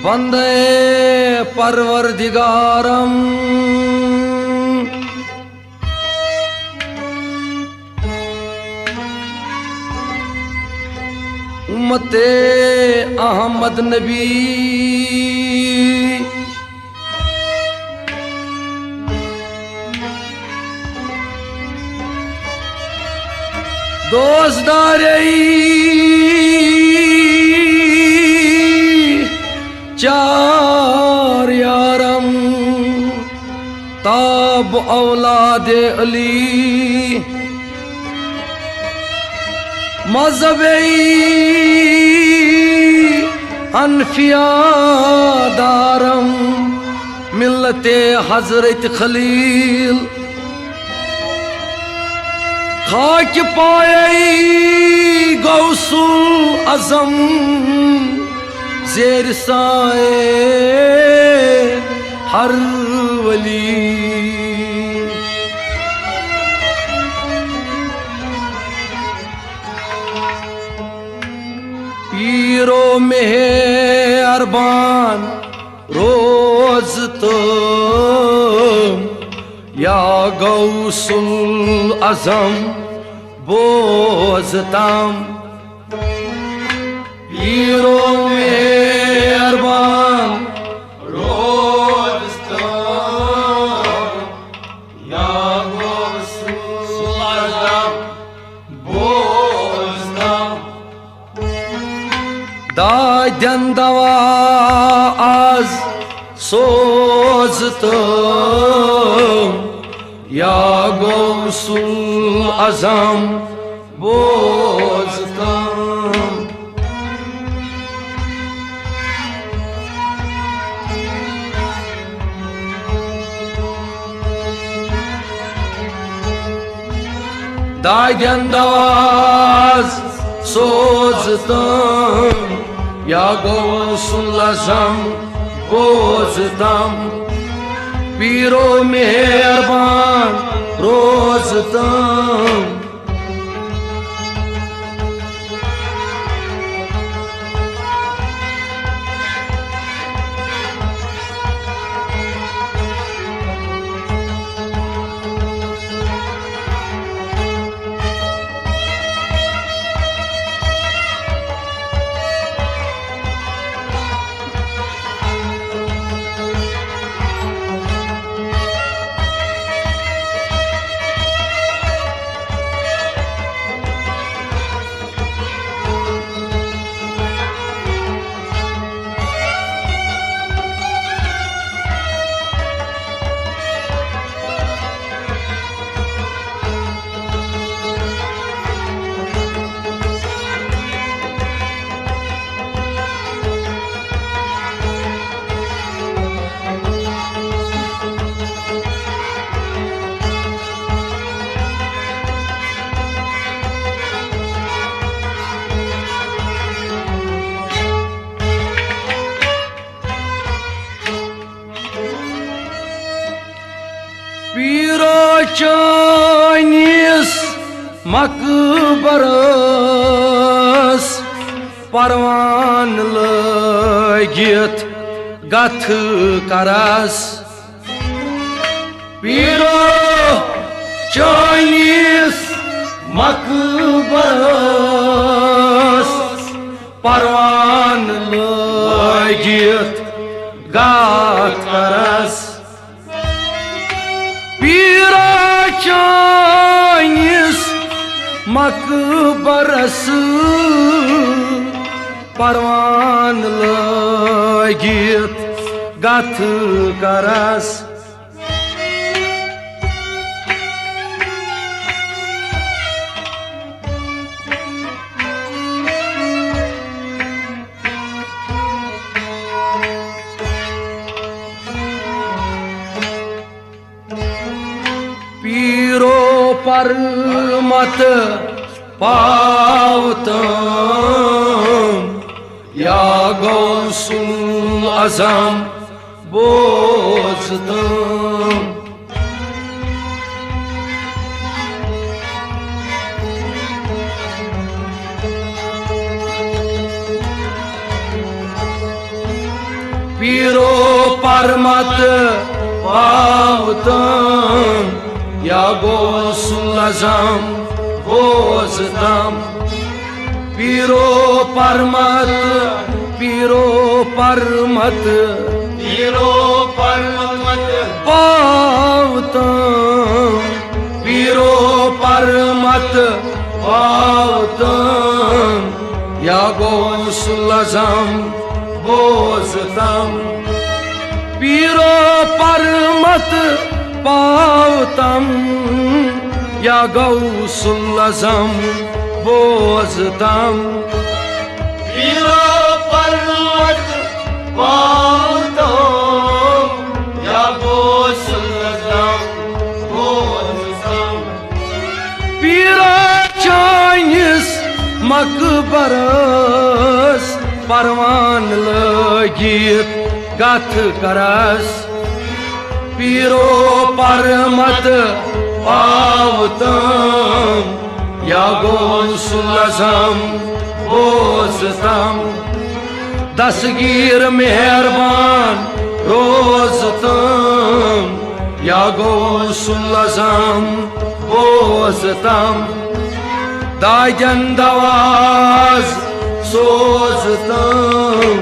वंदे परवरदिगारम उम्मते अहमद नबी दोस्तदारी चार यारम ताब औलादे अली मज़हबे अनफिया दारम मिल्लते हजरत खलील खाक पाए गौसुल अज़म ज़ेर साए हर वली पीरो मेहरबान रोज तो या गौसुल अज़म बोझताम पीरो मेहरबान रोज तो या गौसुल अज़म बोझताम दादन दवा आज सोज तो या गौसुल अज़म बोझताम दादन दवाज सोजतम या गौसुल अज़म बोझतम पीरो मेहरबान रोजतम चानिस मकबरस परवान लगित गथ करस पीरो चानिस मकबरस परवान लगित गथ करस चानिस मकबरस परवान लगित गथ पीरो परमत पावतम या गौसुल आजम बोझतम। पीरो परमत पावतम या गौसुल आजम बोझतम। पीरो परमत पावतम। पीरो परमत पावतम या गौसुल आजम बोझतम। पीरो परमत पावतम या गौसुल आजम बोझतम। पीरो परमत पावतम या गौसुल आजम बोझतम। पीरो चानिस मकबरस परवान लगित कथ करस। पीरो परमत पावतम या गौसुल आजम बोझतम। दस्तगीर मेहरबान रोज़तम या गौसुल आजम बोझतम। दाजन दवाज सोज़तम।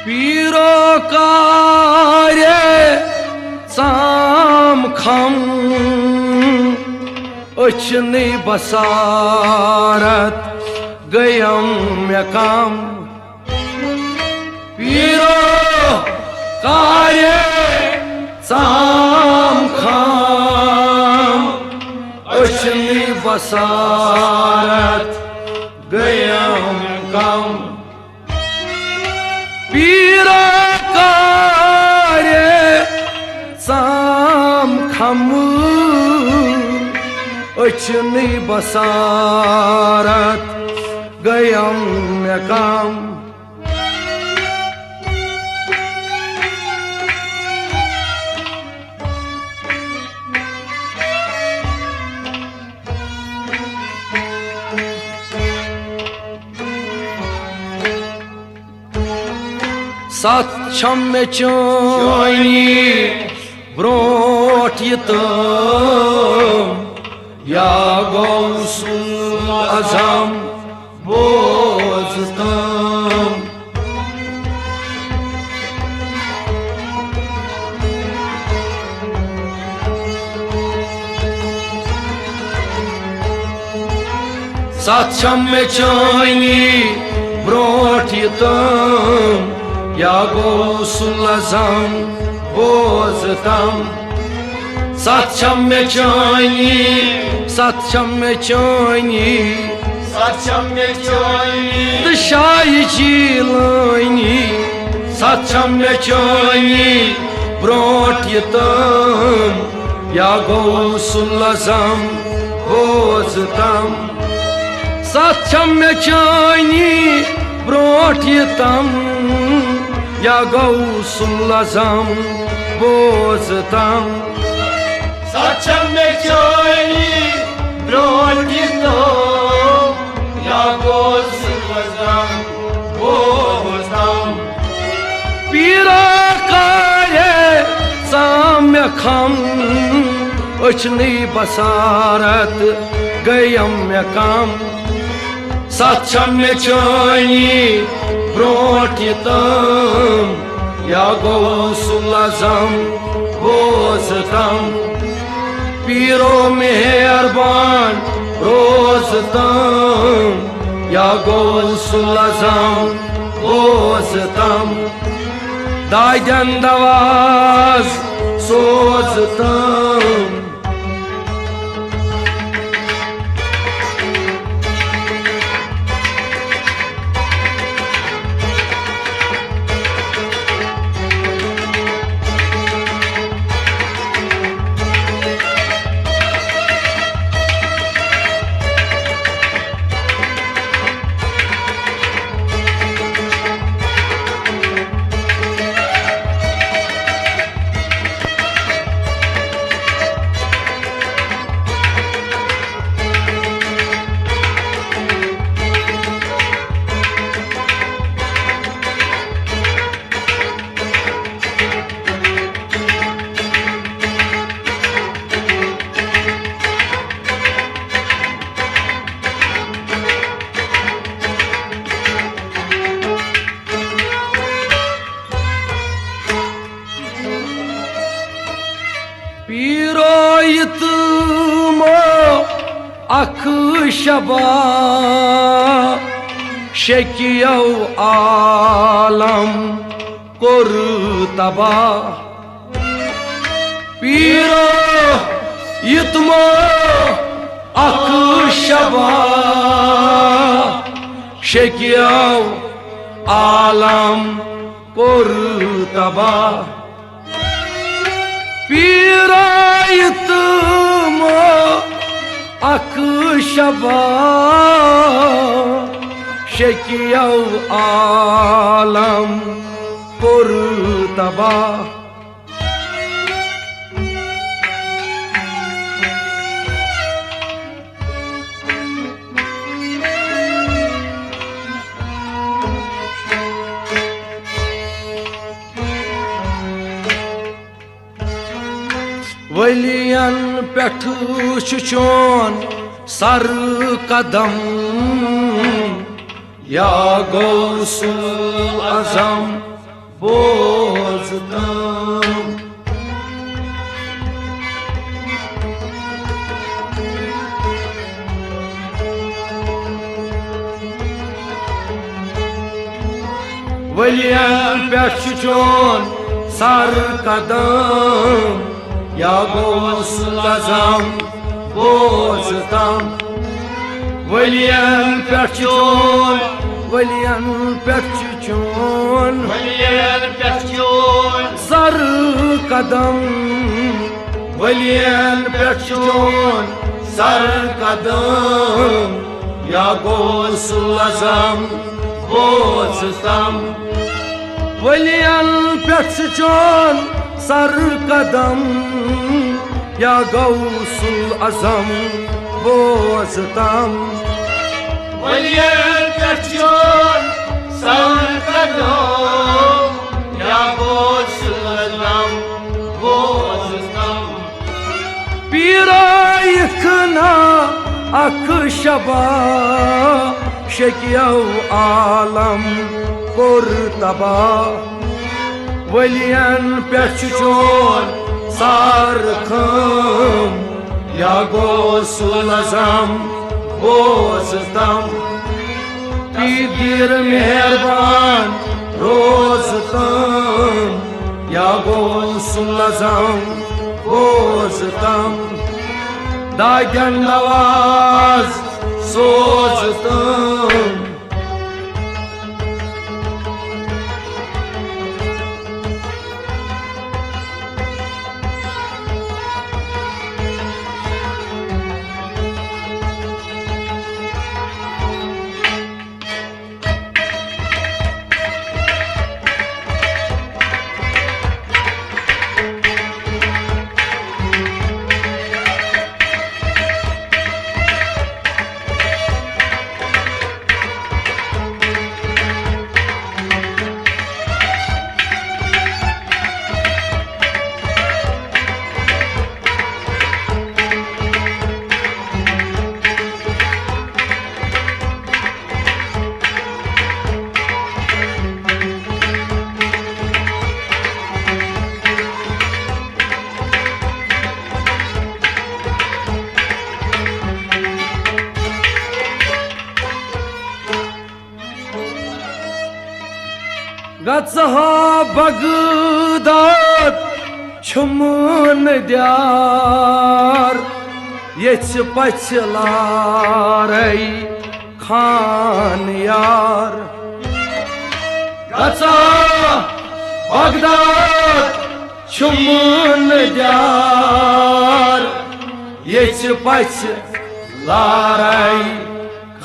पीरो कार्य साम खम अचने बसारत गयम यकम। पीरो कार्य साम खम अचने बसारत गयम यकम। पीरो कार्य साम खम अचने बसारत गयम यकम। सत्छम में चोनी ब्रोट यतम या गौसुल आजम बोझतम। सत्छम में चोनी ब्रोट यतम या गौसुल आजम बोझतम। सत्छम में चोनी दशाई चीलानी। सत्छम में चोनी ब्रोट यतम या गौसुल आजम बोझतम। सत्छम में चोनी boğaztam ya Gavsul Azam boğaztam Saçam meçoni brodito ya gozlazam bozam Pira kaye samya kham Açni basarat gayam ya kam Saçam meçoni brodito ya Gavsul Azam boğaztam Piro meherban roztam ya Gavsul Azam boztam Daydan davaz soztam Piroytmo akşaba şekiyav alam kortaba Piroytmo akşaba şekiyav alam kortaba Piraytmo akşaba şekiyav alam kortaba Valiyan pethu chuchon sar kadam ya Gavsul Azam boztam Valiyan pethu chuchon sar kadam ya Gavsul Azam boztam Valiyan perçun Valiyan perçun Valiyan perçun Sar kadam Valiyan perçun Sar kadam ya Gavsul Azam boztam Valiyan perçun Sar kadam ya Gavsul Azam boztam Valiyan perçun sar kadam ya Gavsul Azam boztam Pirayıkına akşaba şekiyav alam kortaba Valiyan perçun sarkım ya Gavsul Azam boztam Bir meherban roztam ya Gavsul Azam boztam Daydan navaz soztam गत्सहा Baghdad छुमन द्यार यच पछलारै खान यार गत्सहा Baghdad छुमन द्यार यच पछलारै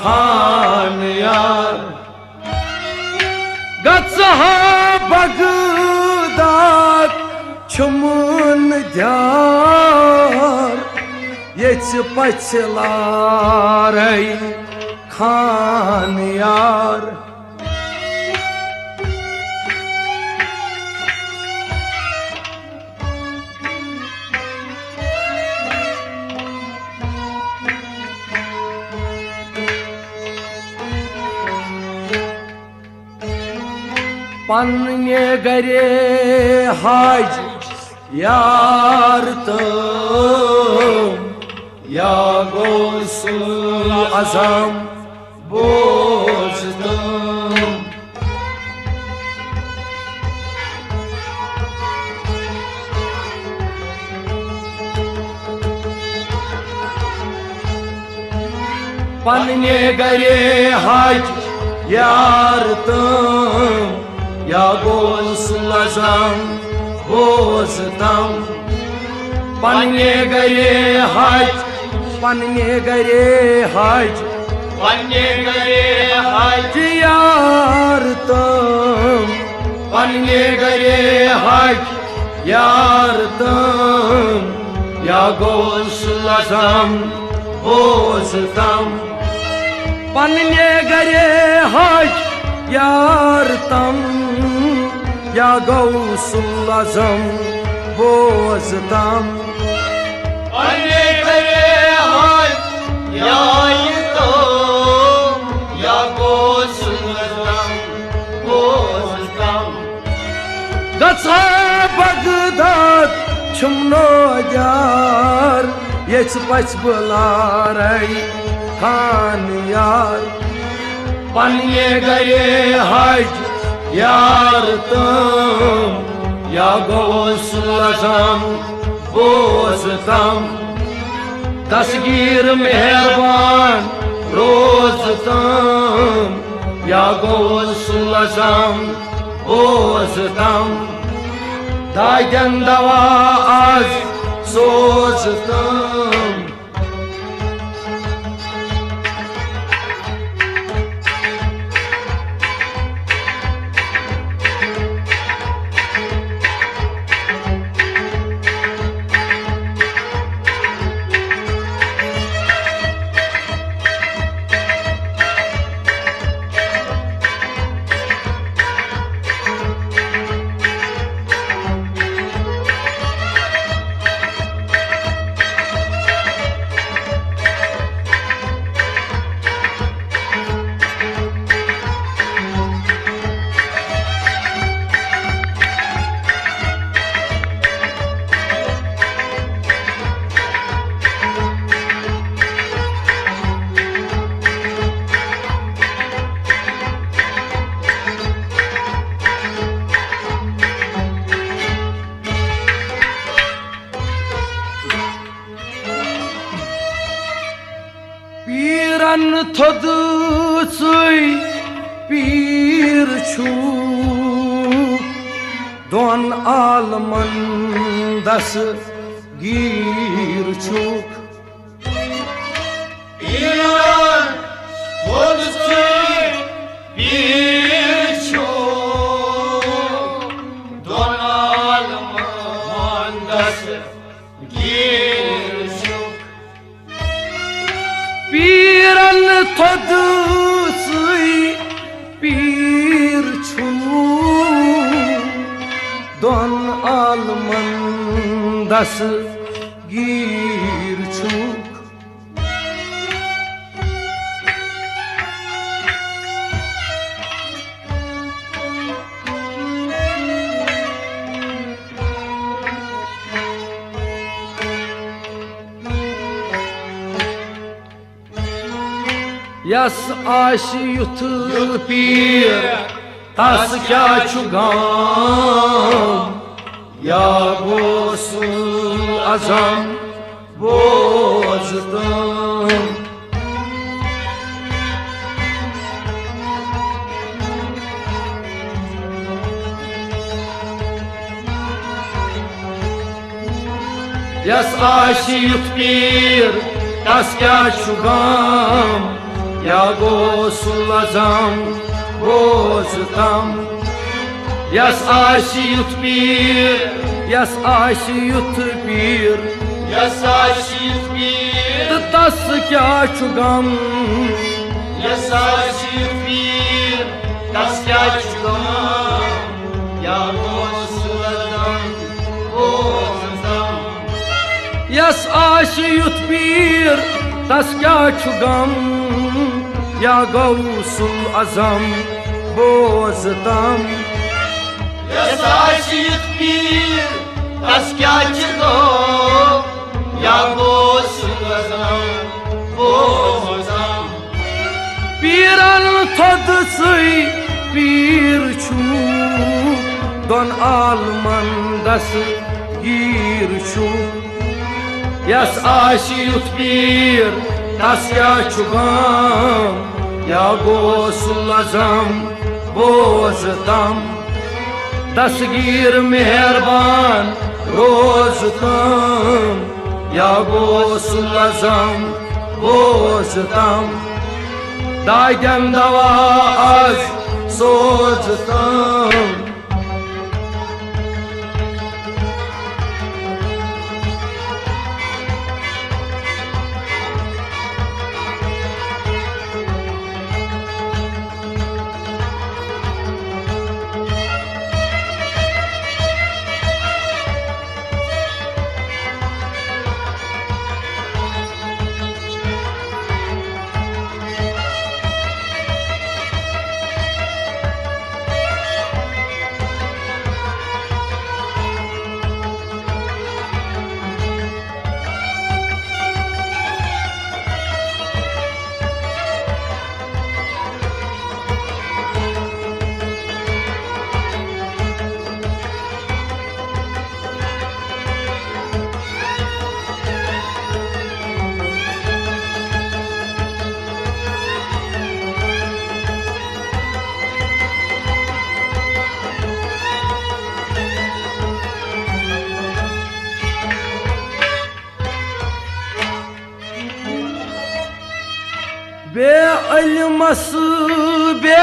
खान यार गत्सहा बगदाद छुमन द्यार यच पछलारै खान यार पन्ने गरे हाज यार तम या गौसुल आज़म बोझ तम पन्ने गरे हाज यार तम या गौसुल आज़म बोझ तम पन्ने गरे हज पन्ने गरे हज पन्ने गरे हज यार तम पन्ने गरे हज यार तम या गौसुल आज़म बोझ तम पन्ने गरे हज यार तम या गौसुल आज़म बोझ तम पन्ने गरे हज यार तम या गौसुल आज़म बोझ तम गत्सहा बगदाद छुमनो यार यच पछलारै खान यार पन्ने गरे हज यार तम या गौसुल आज़म बोझ तम दस्तगीर मेहरबान रोज तम या गौसुल आज़म बोझ तम दागन दवा आज सोच तम पीरन थोद सुई पीर छु दोन आलमन दस गीर छु पीरन थोद सुई पीर छु दोन आलमन दस गीर छु पीरन थोद सुई पीर छु दोन आलमन दस गीर छु यस आश युथ पीर तस क्या छु गम या गौसुल आजम बोझतम यस आशि युथ पीर तस क्या छु गम या गौसुल आजम बोझतम यस आशि युथ पीर यस आशि युथ पीर यस आशि युथ पीर तस क्या छु गम यस आशि युथ पीर तस क्या छु गम या गौसुल आजम बोझतम यस आशि युथ पीर तस क्या छु गम या गौसुल आजम बोझतम यस आशि युथ पीर तस क्या छु गम या गौसुल आजम बोझतम पीरन थोद सई पीर छु दोन आलमन दस गिर छु यस आशि युथ पीर तस क्या छु गम या गौसुल आजम बोझतम दसगीर मेहरबान रोजतम या गौसुल आजम बोझतम दागन दवा आज सोचतम बे इल्मस बे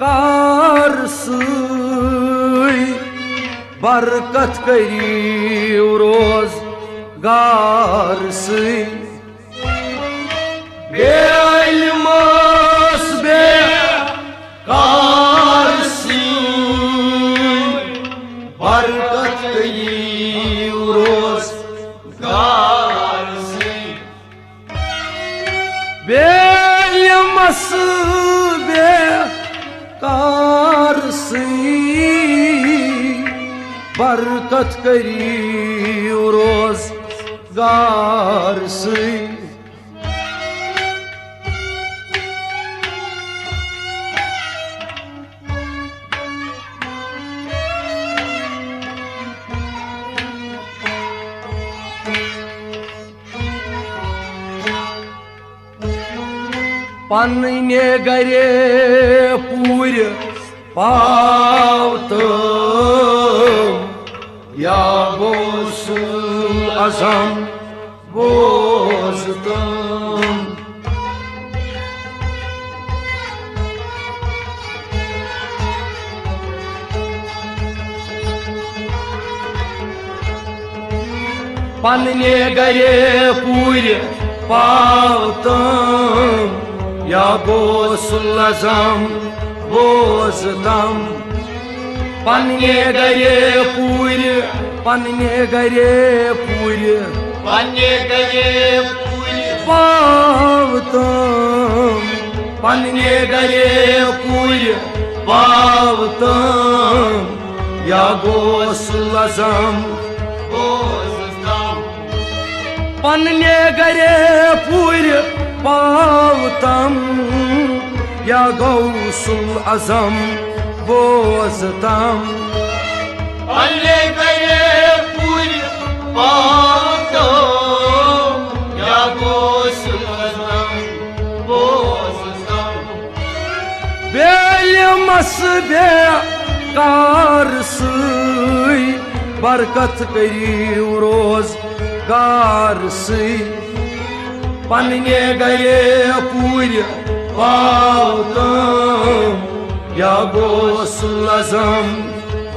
कार सई बरकत करियो रोजगार सई बे इल्मस बे कार सई बरकत करियो रोजगार सई बेयमस बेकार सई बरकत करियो रोजगार सई पन्ने गरे पूर पावतम या गौसुल आजम बोझतम पन्ने गरे पूर पावतम या गौसुल आजम बोझतम पन्ने गरे पूर पावतम पन्ने गरे पूर पावतम या गौसुल आजम पन्ने गरे पूर पावतम या गौसुल आजम boztam. Anne gare puri bağdım, ya bozsam, bozsam. Belması be karsıy, barkat kari roz karsıy. Panne gare puri bağdım, ya bozsam,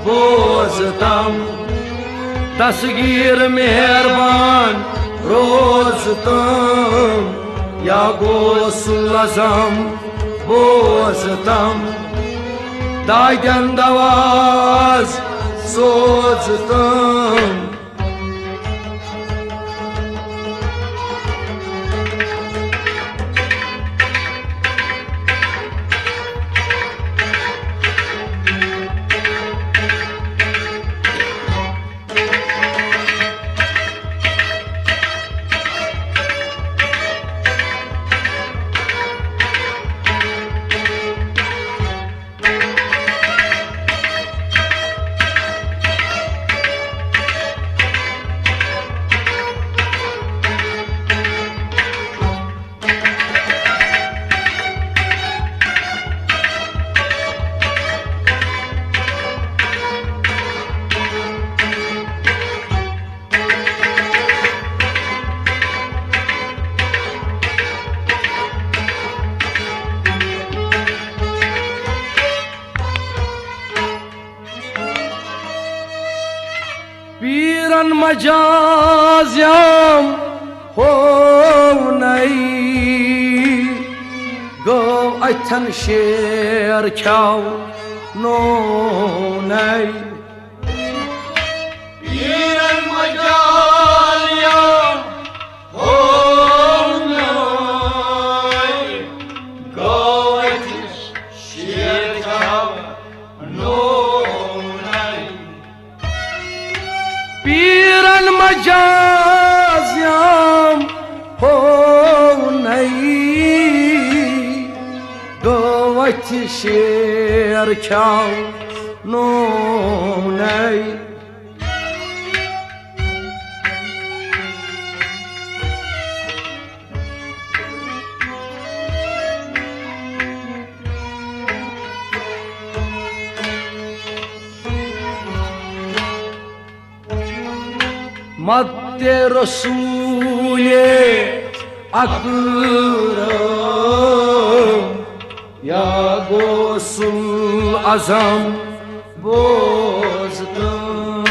boztam. Tasgir mehriban roztam, ya goslazam, boztam. Daygan davaz soztam. Piran majaz yam honay, go aytan sher kaw no nay. Piran majal yam honay, goet shirkav nonay. Piran majaz yam honay, go aytan sher kaw no nay. Madde Resul'e akram, ya Gosul Azam bozdım.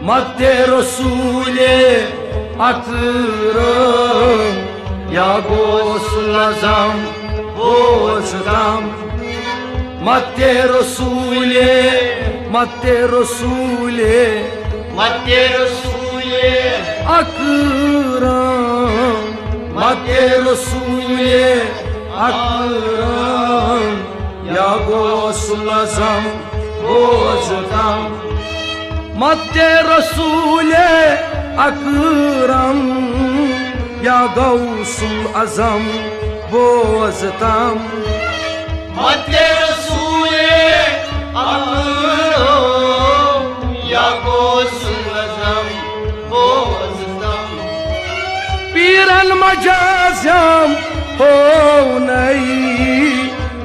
Madde Resul'e akram, ya Gosul Azam bozdım. Madde Resul'e, madde Resul'e Madde Resulü akram, madde Resul'e akram, ya Gosul Azam bozdım. Madde Resul'e akram, ya Gavsul Azam boztam. Madde Resulü akram, ya Gosul Azam bozdım. Piran majazam honay,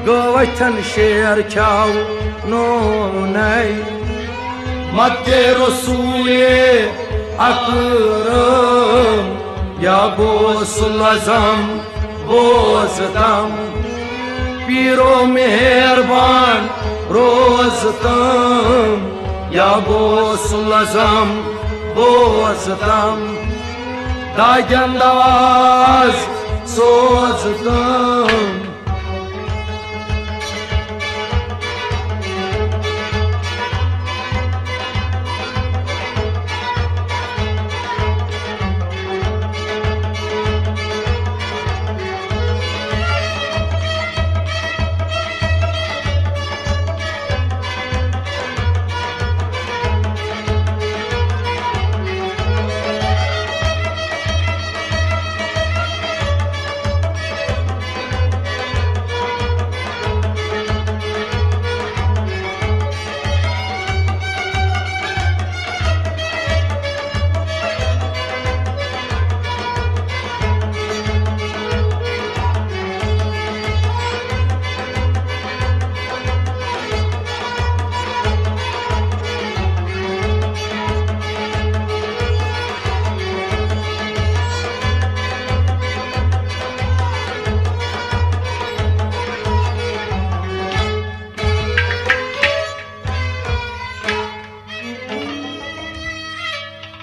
govaytan sher kaw nonay. Madde Resul'e akram, ya Gosul Azam boztam. Piro mehriban roztam, ya Gosul Azam boztam. Daygan davaz soztam.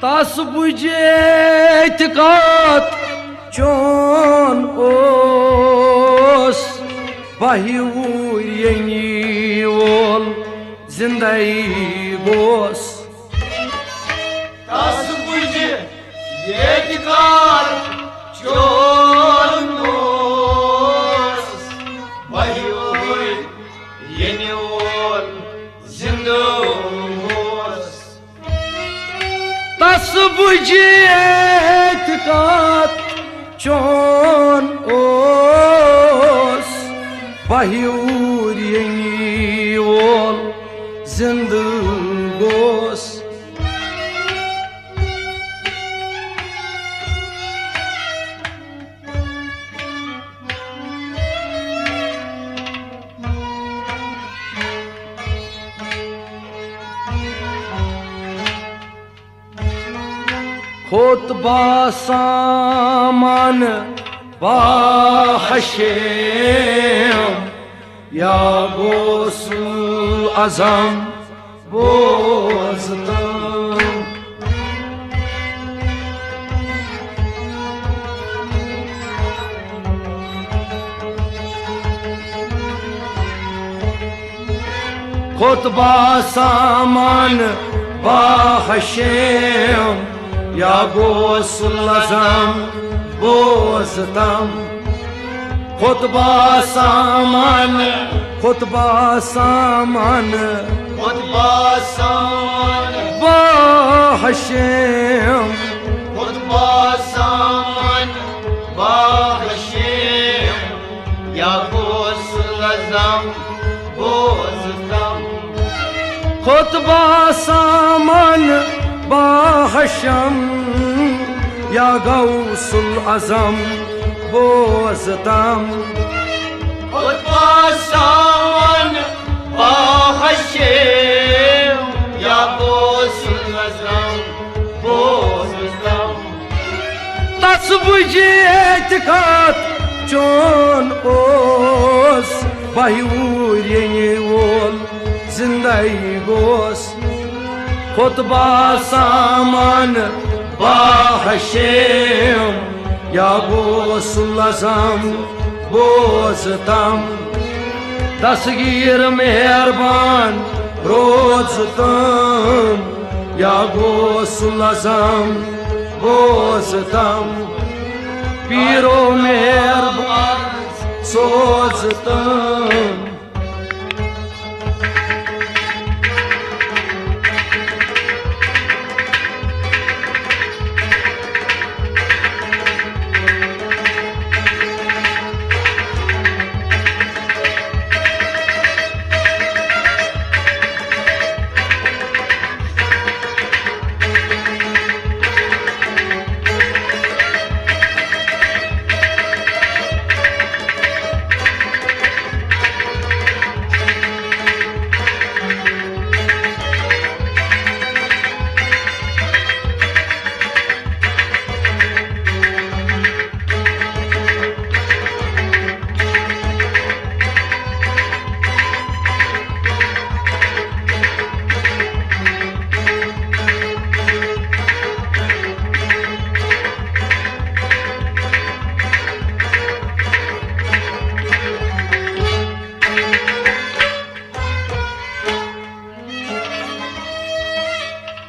तस बुझे कत चोन ओस बहिवूर यनी वोल जिंदगी गोस तस बुझे चोन ओस बहिवूर यनी वोल जिंदगी गोस तस बुझे चोन ओस बहिवूर यनी वोल जिंदगी गोस खोत बासामान बाहशेम या गोसुल अज़म बोज़तम खोत बासामान बाहशेम या गोसुल अज़म बोज़तम खुतबा सामान बाहशेम या गोसुल अज़म बोज़तम खुतबा सामान बाहशम या गौसुल अज़म बोज़तम खुतबा सामान बाहशेम या गौसुल अज़म बोज़तम तस बुझे चोन ओस बहिवूर यनी वोल जिंदगी गोस खुतबा सामान बाहशेम या गोसुल अज़म बोज़तम दस्तगीर मेहरबान रोज़तम या गोसुल अज़म बोज़तम पीरो मेहरबान सोज़तम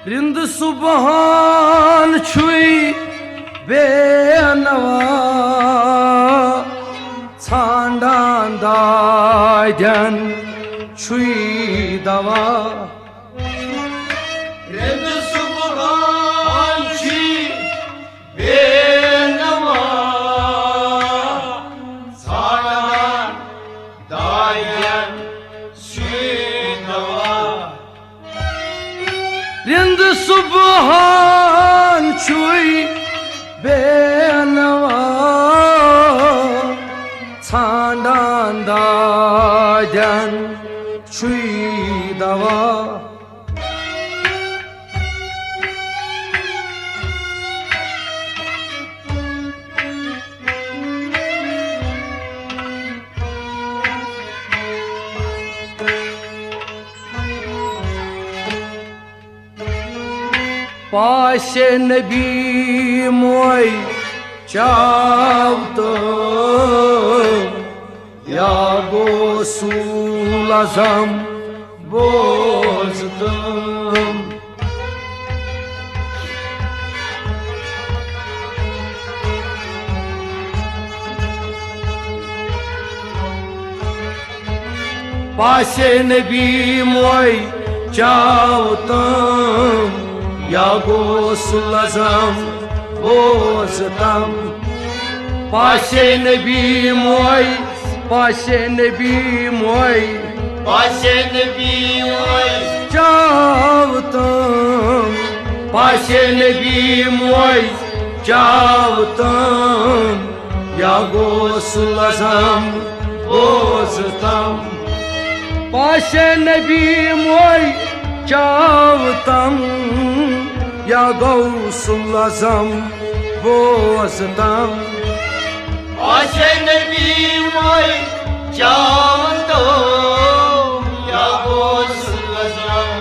रिंद सुबहान छुई बेनवा छांडान दायन छुई दवा रिंद सुबहान छुई बेनवा छांडान दायन छुई दवा रिंद सुबहान छुई बेनवा छांडान दायन छुई दवा Paşe Nebi moy çavdım Ya Gosul Azam bozdum Paşe Nebi moy çavdım Ya Gosul Azam bozdum Paşe Nebi moy Paşe Nebi moy Paşe Nebi moy çavdım Paşe Nebi moy çavdım Ya Gosul Azam bozdum Paşe Nebi moy çavdım Ya Gosul Azam bozdum Paşe Nebi moy çavdım Ya Gosul Azam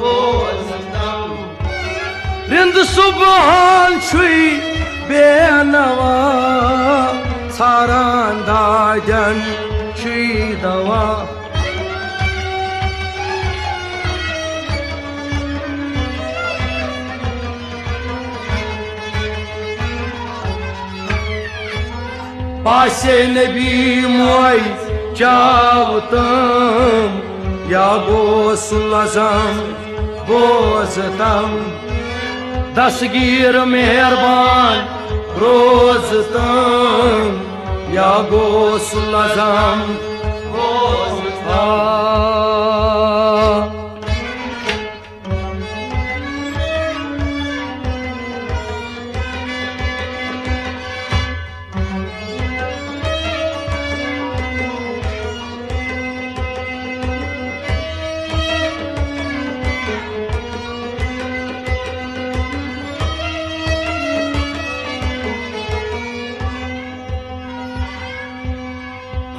bozdum Rind subhan çuy benava Sarandadan çuy dava Paşe Nebi moy çavdım Ya Gosul Azam bozdum Dasgir mehriban rozdum Ya Gosul Azam bozdum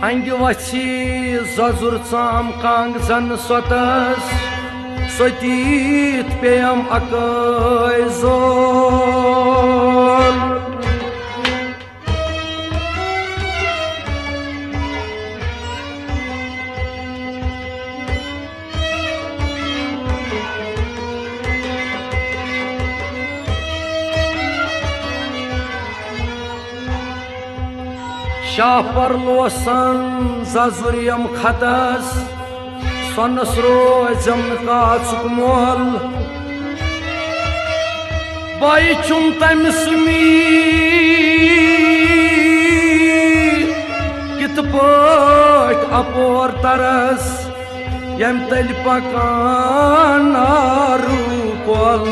Hangi vaçi zazurtsam kangzan sotas Sotit peyam akay zol Şahparlosan zazuriyam khatas Sonasro jamnka çukmol Bay çumtay mismi Kitpot apor taras Yem telpakan arupol